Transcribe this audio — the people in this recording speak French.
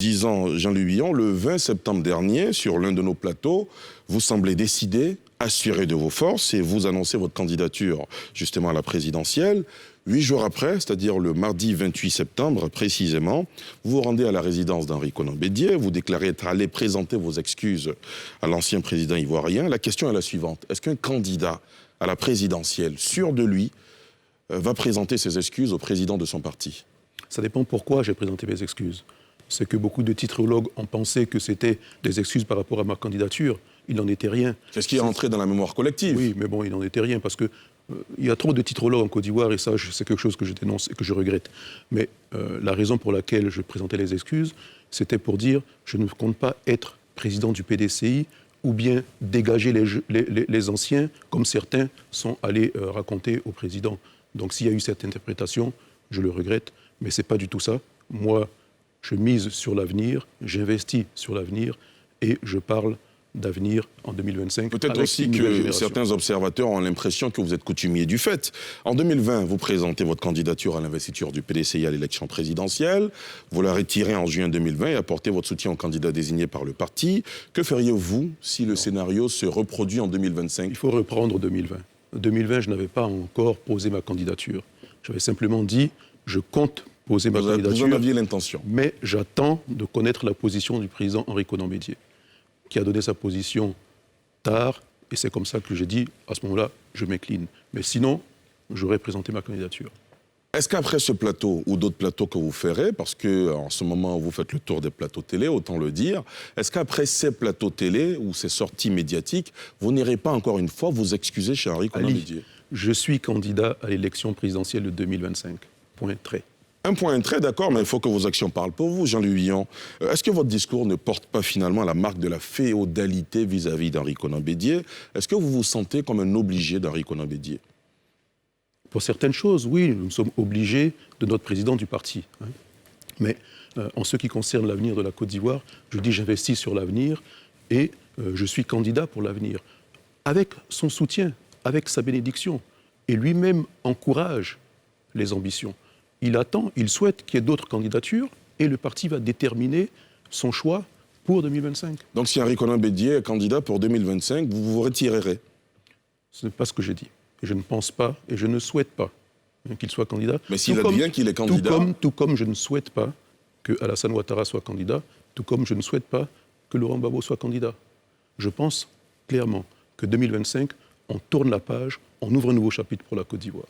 Disant Jean-Louis Billon, le 20 septembre dernier, sur l'un de nos plateaux, vous semblez décidé, assuré de vos forces, et vous annoncez votre candidature justement à la présidentielle. 8 jours après, c'est-à-dire le mardi 28 septembre précisément, vous vous rendez à la résidence d'Henri Konan Bédié, vous déclarez être allé présenter vos excuses à l'ancien président ivoirien. La question est la suivante: est-ce qu'un candidat à la présidentielle, sûr de lui, va présenter ses excuses au président de son parti? Ça dépend pourquoi j'ai présenté mes excuses. C'est que beaucoup de titrologues ont pensé que c'était des excuses par rapport à ma candidature. Il n'en était rien. C'est ce qui est rentré dans la mémoire collective. Oui, mais bon, il n'en était rien parce que il y a trop de titrologues en Côte d'Ivoire et ça, c'est quelque chose que je dénonce et que je regrette. Mais la raison pour laquelle je présentais les excuses, c'était pour dire je ne compte pas être président du PDCI ou bien dégager les anciens, comme certains sont allés raconter au président. Donc s'il y a eu cette interprétation, je le regrette, mais ce n'est pas du tout ça. Moi, je mise sur l'avenir, j'investis sur l'avenir et je parle d'avenir en 2025. Peut-être aussi que certains observateurs ont l'impression que vous êtes coutumier du fait. En 2020, vous présentez votre candidature à l'investiture du PDCI à l'élection présidentielle. Vous la retirez en juin 2020 et apportez votre soutien au candidat désigné par le parti. Que feriez-vous si le scénario se reproduit en 2025 ? Il faut reprendre 2020. En 2020, je n'avais pas encore posé ma candidature. J'avais simplement dit, je compte poser ma candidature. Vous en aviez l'intention. Mais j'attends de connaître la position du président Henri Konan Bédié, qui a donné sa position tard, et c'est comme ça que j'ai dit, à ce moment-là, je m'incline. Mais sinon, j'aurais présenté ma candidature. Est-ce qu'après ce plateau, ou d'autres plateaux que vous ferez, parce qu'en ce moment, vous faites le tour des plateaux télé, autant le dire, est-ce qu'après ces plateaux télé, ou ces sorties médiatiques, vous n'irez pas encore une fois vous excuser chez Henri Konan Bédié ? Je suis candidat à l'élection présidentielle de 2025. Point trait. Un point très d'accord, mais il faut que vos actions parlent pour vous, Jean-Louis Billon. Est-ce que votre discours ne porte pas finalement la marque de la féodalité vis-à-vis d'Henri Konan Bédié ? Est-ce que vous vous sentez comme un obligé d'Henri Konan Bédié ? Pour certaines choses, oui, nous sommes obligés de notre président du parti. Mais en ce qui concerne l'avenir de la Côte d'Ivoire, je dis j'investis sur l'avenir et je suis candidat pour l'avenir. Avec son soutien, avec sa bénédiction. Et lui-même encourage les ambitions. Il attend, il souhaite qu'il y ait d'autres candidatures et le parti va déterminer son choix pour 2025. Donc si Henri Konan Bédié est candidat pour 2025, vous vous retirerez ? Ce n'est pas ce que j'ai dit. Et je ne pense pas et je ne souhaite pas qu'il soit candidat. Mais s'il advient qu'il est candidat... Tout comme je ne souhaite pas que Alassane Ouattara soit candidat, tout comme je ne souhaite pas que Laurent Gbagbo soit candidat. Je pense clairement que 2025, on tourne la page, on ouvre un nouveau chapitre pour la Côte d'Ivoire.